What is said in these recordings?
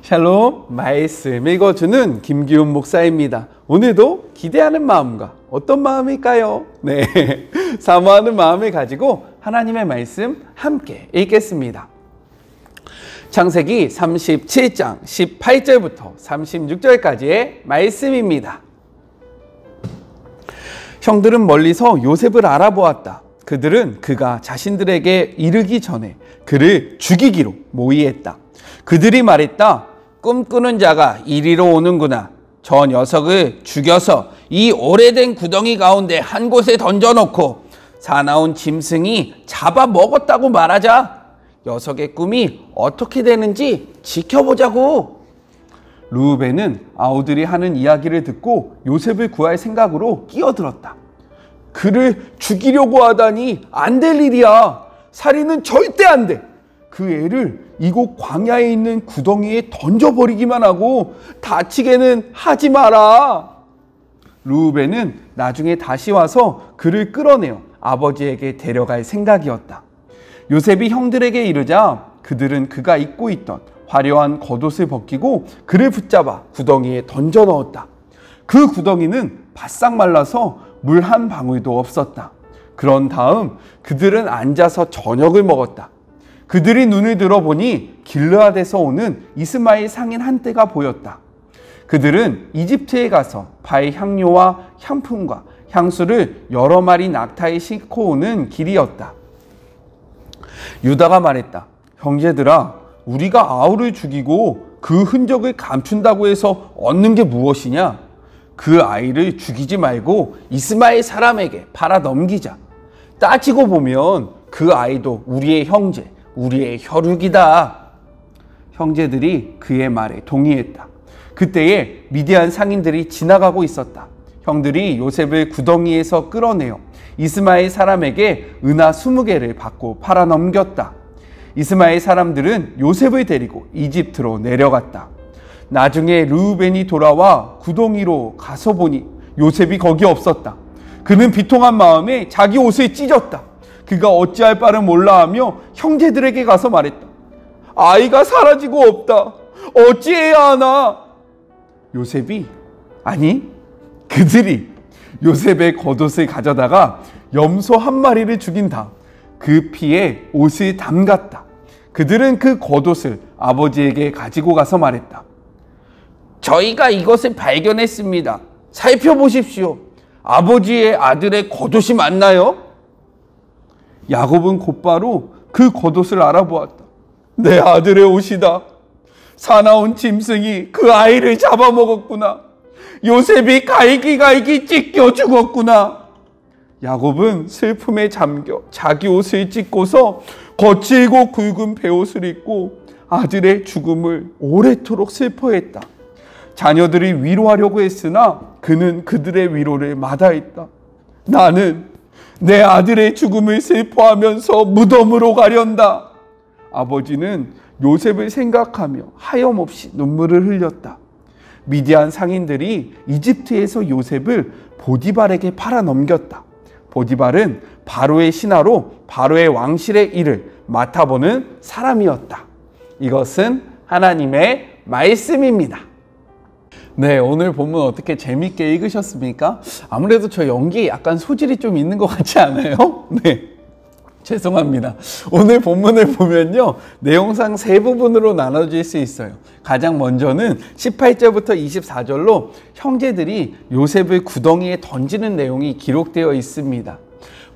샬롬, 말씀 읽어주는 김기훈 목사입니다. 오늘도 기대하는 마음과 어떤 마음일까요? 네, 사모하는 마음을 가지고 하나님의 말씀 함께 읽겠습니다. 창세기 37장 18절부터 36절까지의 말씀입니다. 형들은 멀리서 요셉을 알아보았다. 그들은 그가 자신들에게 이르기 전에 그를 죽이기로 모의했다. 그들이 말했다. 꿈꾸는 자가 이리로 오는구나. 저 녀석을 죽여서 이 오래된 구덩이 가운데 한 곳에 던져놓고 사나운 짐승이 잡아먹었다고 말하자. 녀석의 꿈이 어떻게 되는지 지켜보자고. 르우벤은 아우들이 하는 이야기를 듣고 요셉을 구할 생각으로 끼어들었다. 그를 죽이려고 하다니 안 될 일이야. 살인은 절대 안 돼. 그 애를 이곳 광야에 있는 구덩이에 던져버리기만 하고 다치게는 하지 마라. 르우벤은 나중에 다시 와서 그를 끌어내어 아버지에게 데려갈 생각이었다. 요셉이 형들에게 이르자 그들은 그가 입고 있던 화려한 겉옷을 벗기고 그를 붙잡아 구덩이에 던져 넣었다. 그 구덩이는 바싹 말라서 물 한 방울도 없었다. 그런 다음 그들은 앉아서 저녁을 먹었다. 그들이 눈을 들어보니 길르앗에서 오는 이스마엘 상인 한떼가 보였다. 그들은 이집트에 가서 바의 향료와 향품과 향수를 여러 마리 낙타에 싣고 오는 길이었다. 유다가 말했다. 형제들아, 우리가 아우를 죽이고 그 흔적을 감춘다고 해서 얻는 게 무엇이냐? 그 아이를 죽이지 말고 이스마엘 사람에게 팔아 넘기자. 따지고 보면 그 아이도 우리의 형제, 우리의 혈육이다. 형제들이 그의 말에 동의했다. 그때에 미디안 상인들이 지나가고 있었다. 형들이 요셉을 구덩이에서 끌어내어 이스마엘 사람에게 은하 20개를 받고 팔아 넘겼다. 이스마엘 사람들은 요셉을 데리고 이집트로 내려갔다. 나중에 르우벤이 돌아와 구덩이로 가서 보니 요셉이 거기 없었다. 그는 비통한 마음에 자기 옷을 찢었다. 그가 어찌할 바를 몰라 하며 형제들에게 가서 말했다. 아이가 사라지고 없다. 어찌해야 하나? 요셉이, 아니, 그들이 요셉의 겉옷을 가져다가 염소 한 마리를 죽인 다음 그 피에 옷을 담갔다. 그들은 그 겉옷을 아버지에게 가지고 가서 말했다. 저희가 이것을 발견했습니다. 살펴보십시오. 아버지의 아들의 겉옷이 맞나요? 야곱은 곧바로 그 겉옷을 알아보았다. 내 아들의 옷이다. 사나운 짐승이 그 아이를 잡아먹었구나. 요셉이 갈기갈기 찢겨 죽었구나. 야곱은 슬픔에 잠겨 자기 옷을 찢고서 거칠고 굵은 베옷을 입고 아들의 죽음을 오래도록 슬퍼했다. 자녀들이 위로하려고 했으나 그는 그들의 위로를 마다했다. 나는 내 아들의 죽음을 슬퍼하면서 무덤으로 가련다. 아버지는 요셉을 생각하며 하염없이 눈물을 흘렸다. 미디안 상인들이 이집트에서 요셉을 보디발에게 팔아 넘겼다. 보디발은 바로의 신하로 바로의 왕실의 일을 맡아보는 사람이었다. 이것은 하나님의 말씀입니다. 네, 오늘 본문 어떻게 재밌게 읽으셨습니까? 아무래도 저 연기 약간 소질이 좀 있는 것 같지 않아요? 네, 죄송합니다. 오늘 본문을 보면요, 내용상 세 부분으로 나눠질 수 있어요. 가장 먼저는 18절부터 24절로 형제들이 요셉을 구덩이에 던지는 내용이 기록되어 있습니다.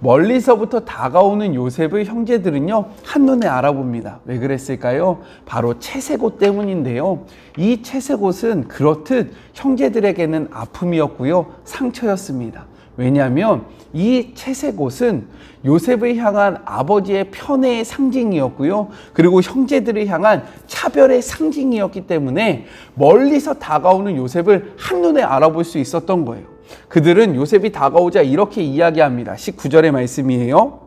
멀리서부터 다가오는 요셉을 형제들은요, 한눈에 알아봅니다. 왜 그랬을까요? 바로 채색옷 때문인데요. 이 채색옷은 그렇듯 형제들에게는 아픔이었고요, 상처였습니다. 왜냐하면 이 채색옷은 요셉을 향한 아버지의 편애의 상징이었고요, 그리고 형제들을 향한 차별의 상징이었기 때문에 멀리서 다가오는 요셉을 한눈에 알아볼 수 있었던 거예요. 그들은 요셉이 다가오자 이렇게 이야기합니다. 19절의 말씀이에요.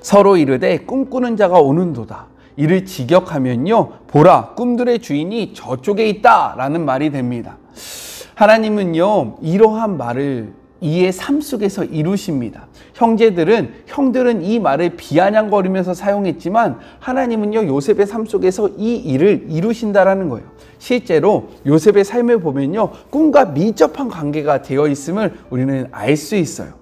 서로 이르되 꿈꾸는 자가 오는도다. 이를 직역하면요, 보라, 꿈들의 주인이 저쪽에 있다 라는 말이 됩니다. 하나님은요, 이러한 말을 이의 삶 속에서 이루십니다. 형들은 이 말을 비아냥거리면서 사용했지만 하나님은요, 요셉의 삶 속에서 이 일을 이루신다라는 거예요. 실제로 요셉의 삶을 보면요, 꿈과 밀접한 관계가 되어 있음을 우리는 알 수 있어요.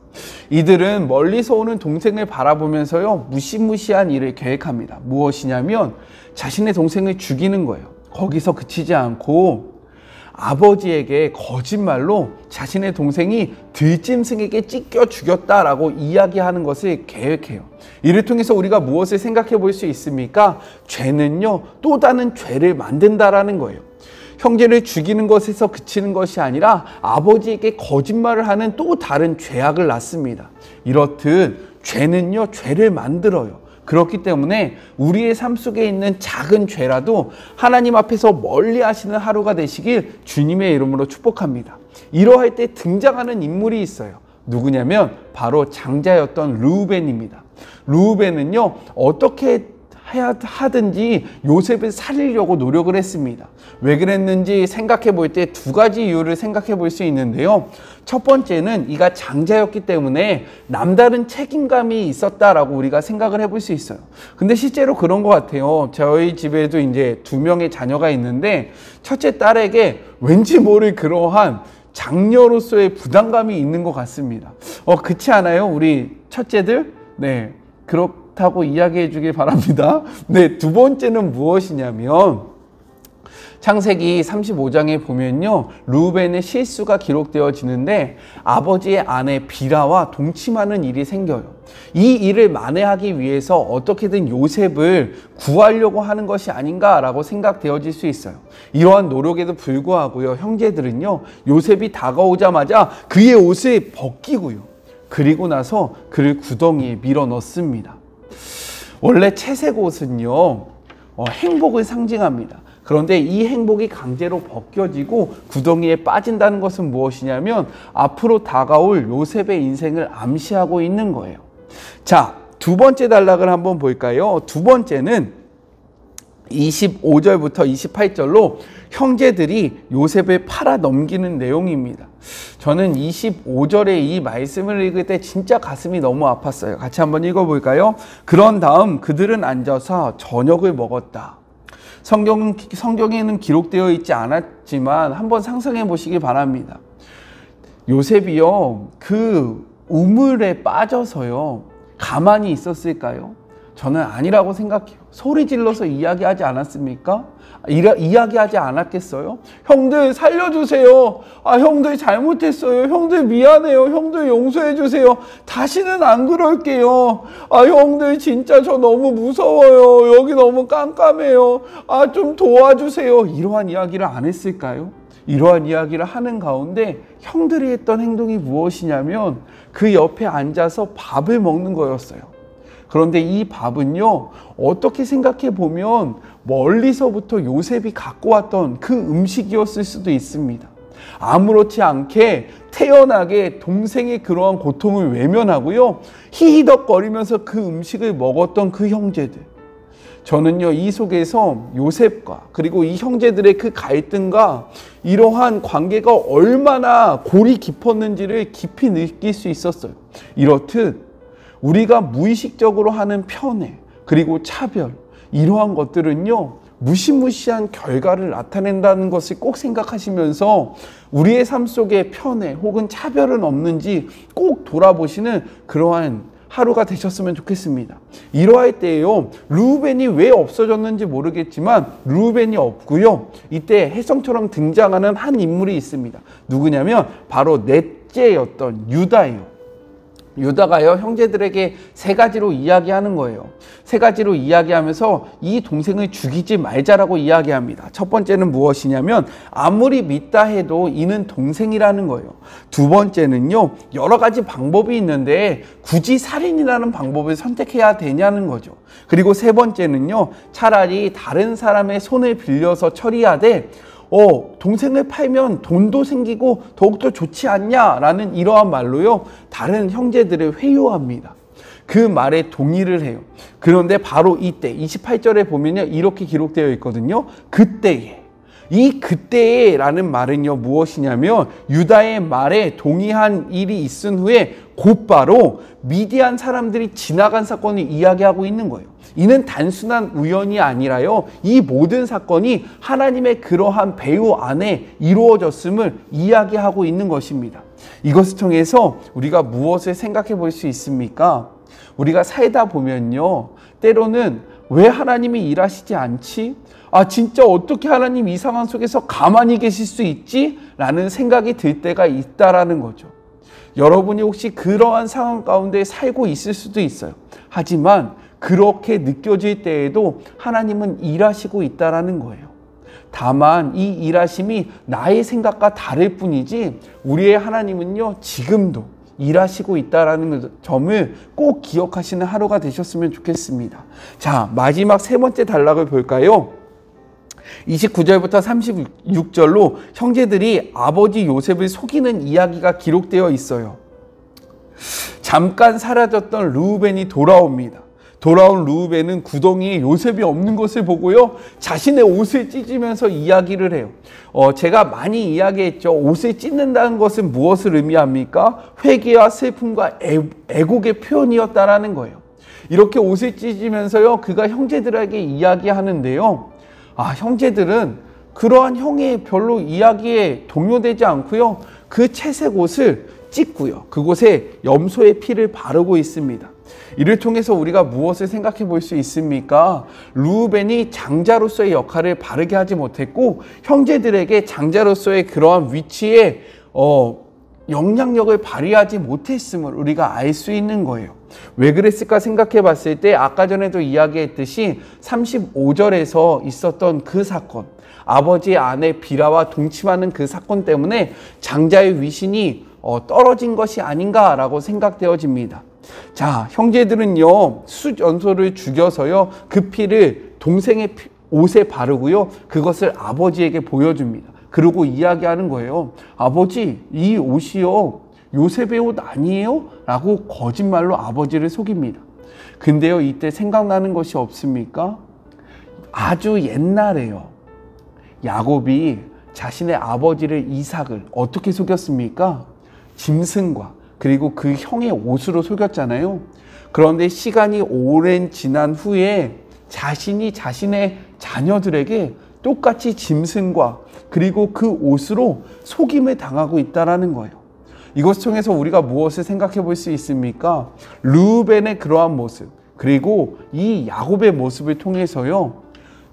이들은 멀리서 오는 동생을 바라보면서요, 무시무시한 일을 계획합니다. 무엇이냐면 자신의 동생을 죽이는 거예요. 거기서 그치지 않고 아버지에게 거짓말로 자신의 동생이 들짐승에게 찢겨 죽였다라고 이야기하는 것을 계획해요. 이를 통해서 우리가 무엇을 생각해 볼 수 있습니까? 죄는요, 또 다른 죄를 만든다라는 거예요. 형제를 죽이는 것에서 그치는 것이 아니라 아버지에게 거짓말을 하는 또 다른 죄악을 낳습니다. 이렇듯 죄는요, 죄를 만들어요. 그렇기 때문에 우리의 삶 속에 있는 작은 죄라도 하나님 앞에서 멀리 하시는 하루가 되시길 주님의 이름으로 축복합니다. 이러할 때 등장하는 인물이 있어요. 누구냐면 바로 장자였던 르우벤입니다. 르우벤은요, 어떻게 하든지 요셉을 살리려고 노력을 했습니다. 왜 그랬는지 생각해 볼 때 두 가지 이유를 생각해 볼 수 있는데요. 첫 번째는 이가 장자였기 때문에 남다른 책임감이 있었다라고 우리가 생각을 해볼 수 있어요. 근데 실제로 그런 것 같아요. 저희 집에도 이제 2명의 자녀가 있는데 첫째 딸에게 왠지 모를 그러한 장녀로서의 부담감이 있는 것 같습니다. 그렇지 않아요? 우리 첫째들? 네, 그렇다고 이야기해 주길 바랍니다. 네, 두 번째는 무엇이냐면 창세기 35장에 보면요, 르우벤의 실수가 기록되어지는데 아버지의 아내 비라와 동침하는 일이 생겨요. 이 일을 만회하기 위해서 어떻게든 요셉을 구하려고 하는 것이 아닌가라고 생각되어질 수 있어요. 이러한 노력에도 불구하고요, 형제들은요, 요셉이 다가오자마자 그의 옷을 벗기고요, 그리고 나서 그를 구덩이에 밀어 넣습니다. 원래 채색 옷은요, 행복을 상징합니다. 그런데 이 행복이 강제로 벗겨지고 구덩이에 빠진다는 것은 무엇이냐면 앞으로 다가올 요셉의 인생을 암시하고 있는 거예요. 자, 두 번째 단락을 한번 볼까요? 두 번째는 25절부터 28절로 형제들이 요셉을 팔아 넘기는 내용입니다. 저는 25절의 이 말씀을 읽을 때 진짜 가슴이 너무 아팠어요. 같이 한번 읽어볼까요? 그런 다음 그들은 앉아서 저녁을 먹었다. 성경에는 기록되어 있지 않았지만 한번 상상해 보시기 바랍니다. 요셉이요, 그 우물에 빠져서요, 가만히 있었을까요? 저는 아니라고 생각해요. 소리 질러서 이야기하지 않았습니까? 이야기하지 않았겠어요? 형들 살려주세요. 형들 잘못했어요. 형들 미안해요. 형들 용서해주세요. 다시는 안 그럴게요. 형들 진짜 저 너무 무서워요. 여기 너무 깜깜해요. 좀 도와주세요. 이러한 이야기를 안 했을까요? 이러한 이야기를 하는 가운데 형들이 했던 행동이 무엇이냐면 그 옆에 앉아서 밥을 먹는 거였어요. 그런데 이 밥은요, 어떻게 생각해 보면 멀리서부터 요셉이 갖고 왔던 그 음식이었을 수도 있습니다. 아무렇지 않게 태연하게 동생의 그러한 고통을 외면하고요, 히히덕거리면서 그 음식을 먹었던 그 형제들. 저는요, 이 속에서 요셉과 그리고 이 형제들의 그 갈등과 이러한 관계가 얼마나 골이 깊었는지를 깊이 느낄 수 있었어요. 이렇듯 우리가 무의식적으로 하는 편애 그리고 차별, 이러한 것들은요, 무시무시한 결과를 나타낸다는 것을 꼭 생각하시면서 우리의 삶 속에 편애 혹은 차별은 없는지 꼭 돌아보시는 그러한 하루가 되셨으면 좋겠습니다. 이러할 때에요, 르우벤이 왜 없어졌는지 모르겠지만 르우벤이 없고요, 이때 혜성처럼 등장하는 한 인물이 있습니다. 누구냐면 바로 넷째였던 유다예요. 유다가요, 형제들에게 세 가지로 이야기하는 거예요. 세 가지로 이야기하면서 이 동생을 죽이지 말자라고 이야기합니다. 첫 번째는 무엇이냐면 아무리 믿다 해도 이는 동생이라는 거예요. 두 번째는요, 여러 가지 방법이 있는데 굳이 살인이라는 방법을 선택해야 되냐는 거죠. 그리고 세 번째는요, 차라리 다른 사람의 손을 빌려서 처리하되 동생을 팔면 돈도 생기고 더욱더 좋지 않냐라는 이러한 말로요, 다른 형제들을 회유합니다. 그 말에 동의를 해요. 그런데 바로 이때 28절에 보면요, 이렇게 기록되어 있거든요. 그때에 이 그때라는 말은요 무엇이냐면 유다의 말에 동의한 일이 있은 후에 곧바로 미디안 사람들이 지나간 사건을 이야기하고 있는 거예요. 이는 단순한 우연이 아니라요 이 모든 사건이 하나님의 그러한 배후 안에 이루어졌음을 이야기하고 있는 것입니다. 이것을 통해서 우리가 무엇을 생각해 볼 수 있습니까? 우리가 살다 보면요 때로는 왜 하나님이 일하시지 않지? 진짜 어떻게 하나님 이 상황 속에서 가만히 계실 수 있지? 라는 생각이 들 때가 있다라는 거죠. 여러분이 혹시 그러한 상황 가운데 살고 있을 수도 있어요. 하지만 그렇게 느껴질 때에도 하나님은 일하시고 있다라는 거예요. 다만 이 일하심이 나의 생각과 다를 뿐이지 우리의 하나님은요 지금도 일하시고 있다는 점을 꼭 기억하시는 하루가 되셨으면 좋겠습니다. 자, 마지막 세 번째 단락을 볼까요? 29절부터 36절로 형제들이 아버지 요셉을 속이는 이야기가 기록되어 있어요. 잠깐 사라졌던 르우벤이 돌아옵니다. 돌아온 르우벤은 구덩이에 요셉이 없는 것을 보고요 자신의 옷을 찢으면서 이야기를 해요. 제가 많이 이야기했죠. 옷을 찢는다는 것은 무엇을 의미합니까? 회개와 슬픔과 애곡의 표현이었다라는 거예요. 이렇게 옷을 찢으면서요 그가 형제들에게 이야기하는데요 형제들은 그러한 형의 별로 이야기에 동요되지 않고요 그 채색 옷을 찢고요 그곳에 염소의 피를 바르고 있습니다. 이를 통해서 우리가 무엇을 생각해 볼 수 있습니까? 르우벤이 장자로서의 역할을 바르게 하지 못했고 형제들에게 장자로서의 그러한 위치에 영향력을 발휘하지 못했음을 우리가 알 수 있는 거예요. 왜 그랬을까 생각해 봤을 때 아까 전에도 이야기했듯이 35절에서 있었던 그 사건, 아버지의 아내 비라와 동침하는 그 사건 때문에 장자의 위신이 떨어진 것이 아닌가라고 생각되어집니다. 자, 형제들은요 숫연소를 죽여서요 그 피를 동생의 옷에 바르고요 그것을 아버지에게 보여줍니다. 그리고 이야기하는 거예요. 아버지, 이 옷이요 요셉의 옷 아니에요? 라고 거짓말로 아버지를 속입니다. 근데요 이때 생각나는 것이 없습니까? 아주 옛날에요 야곱이 자신의 아버지를 이삭을 어떻게 속였습니까? 짐승과 그리고 그 형의 옷으로 속였잖아요. 그런데 시간이 오랜 지난 후에 자신이 자신의 자녀들에게 똑같이 짐승과 그리고 그 옷으로 속임을 당하고 있다는 거예요. 이것을 통해서 우리가 무엇을 생각해 볼 수 있습니까? 르우벤의 그러한 모습 그리고 이 야곱의 모습을 통해서요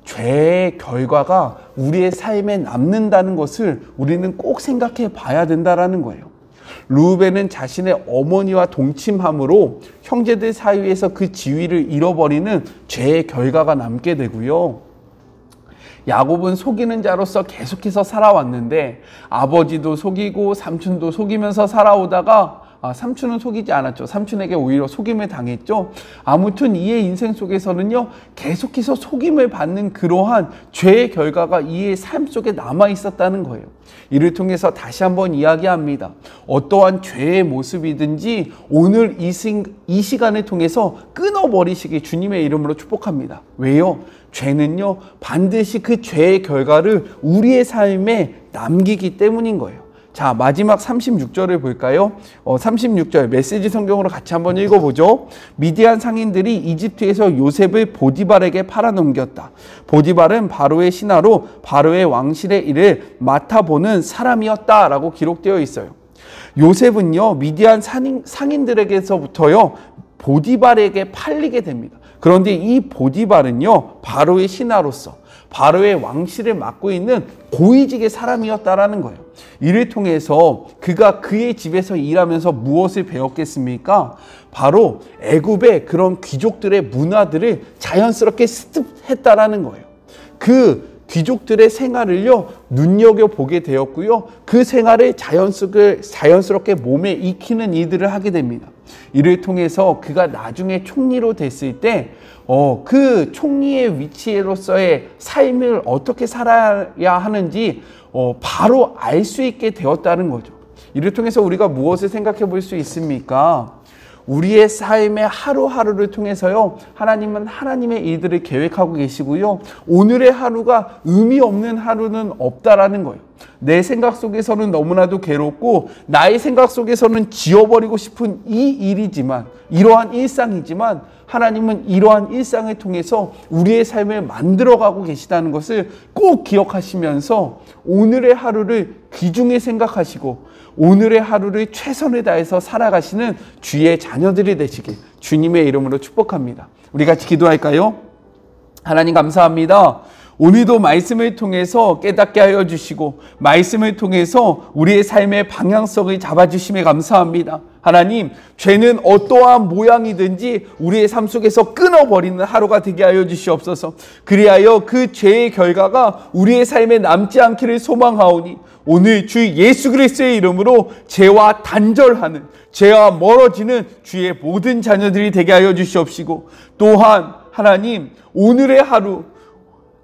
죄의 결과가 우리의 삶에 남는다는 것을 우리는 꼭 생각해 봐야 된다는 거예요. 르우벤은 자신의 어머니와 동침함으로 형제들 사이에서 그 지위를 잃어버리는 죄의 결과가 남게 되고요. 야곱은 속이는 자로서 계속해서 살아왔는데 아버지도 속이고 삼촌도 속이면서 살아오다가 삼촌은 속이지 않았죠. 삼촌에게 오히려 속임을 당했죠. 아무튼 이의 인생 속에서는요 계속해서 속임을 받는 그러한 죄의 결과가 이의 삶 속에 남아 있었다는 거예요. 이를 통해서 다시 한번 이야기합니다. 어떠한 죄의 모습이든지 오늘 이 시간을 통해서 끊어버리시기 주님의 이름으로 축복합니다. 왜요? 죄는요 반드시 그 죄의 결과를 우리의 삶에 남기기 때문인 거예요. 자, 마지막 36절을 볼까요? 36절 메시지 성경으로 같이 한번 읽어보죠. 미디안 상인들이 이집트에서 요셉을 보디발에게 팔아넘겼다. 보디발은 바로의 신하로 바로의 왕실의 일을 맡아보는 사람이었다라고 기록되어 있어요. 요셉은요 미디안 상인들에게서부터요 보디발에게 팔리게 됩니다. 그런데 이 보디발은요 바로의 신하로서 바로의 왕실을 맡고 있는 고위직의 사람이었다라는 거예요. 이를 통해서 그가 그의 집에서 일하면서 무엇을 배웠겠습니까? 바로 애굽의 그런 귀족들의 문화들을 자연스럽게 습득했다라는 거예요. 그 귀족들의 생활을요 눈여겨보게 되었고요. 그 생활을 자연스럽게 몸에 익히는 일들을 하게 됩니다. 이를 통해서 그가 나중에 총리로 됐을 때 그 총리의 위치로서의 삶을 어떻게 살아야 하는지 바로 알 수 있게 되었다는 거죠. 이를 통해서 우리가 무엇을 생각해 볼 수 있습니까? 우리의 삶의 하루하루를 통해서요, 하나님은 하나님의 일들을 계획하고 계시고요, 오늘의 하루가 의미 없는 하루는 없다라는 거예요. 내 생각 속에서는 너무나도 괴롭고 나의 생각 속에서는 지워버리고 싶은 이 일이지만, 이러한 일상이지만, 하나님은 이러한 일상을 통해서 우리의 삶을 만들어가고 계시다는 것을 꼭 기억하시면서 오늘의 하루를 귀중히 생각하시고 오늘의 하루를 최선을 다해서 살아가시는 주의 자녀들이 되시길 주님의 이름으로 축복합니다. 우리 같이 기도할까요? 하나님 감사합니다. 오늘도 말씀을 통해서 깨닫게 하여 주시고 말씀을 통해서 우리의 삶의 방향성을 잡아주심에 감사합니다. 하나님, 죄는 어떠한 모양이든지 우리의 삶 속에서 끊어버리는 하루가 되게 하여 주시옵소서. 그리하여 그 죄의 결과가 우리의 삶에 남지 않기를 소망하오니 오늘 주 예수 그리스도의 이름으로 죄와 단절하는, 죄와 멀어지는 주의 모든 자녀들이 되게 하여 주시옵시고, 또한 하나님, 오늘의 하루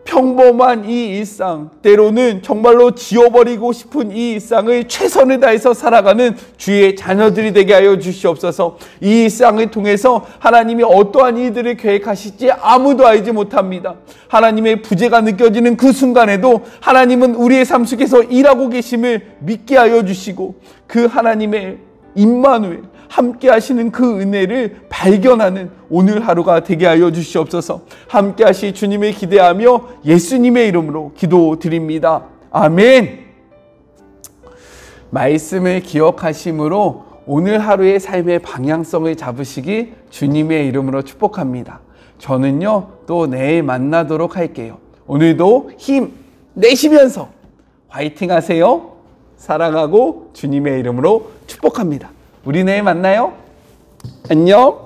평범한 이 일상, 때로는 정말로 지워버리고 싶은 이 일상을 최선을 다해서 살아가는 주의 자녀들이 되게 하여 주시옵소서. 이 일상을 통해서 하나님이 어떠한 일들을 계획하실지 아무도 알지 못합니다. 하나님의 부재가 느껴지는 그 순간에도 하나님은 우리의 삶 속에서 일하고 계심을 믿게 하여 주시고, 그 하나님의 임마누엘, 함께 하시는 그 은혜를 발견하는 오늘 하루가 되게 하여 주시옵소서. 함께 하실 주님을 기대하며 예수님의 이름으로 기도드립니다. 아멘. 말씀을 기억하심으로 오늘 하루의 삶의 방향성을 잡으시기 주님의 이름으로 축복합니다. 저는요, 또 내일 만나도록 할게요. 오늘도 힘 내시면서 화이팅 하세요. 사랑하고 주님의 이름으로 축복합니다. 우리 내일 만나요. 안녕.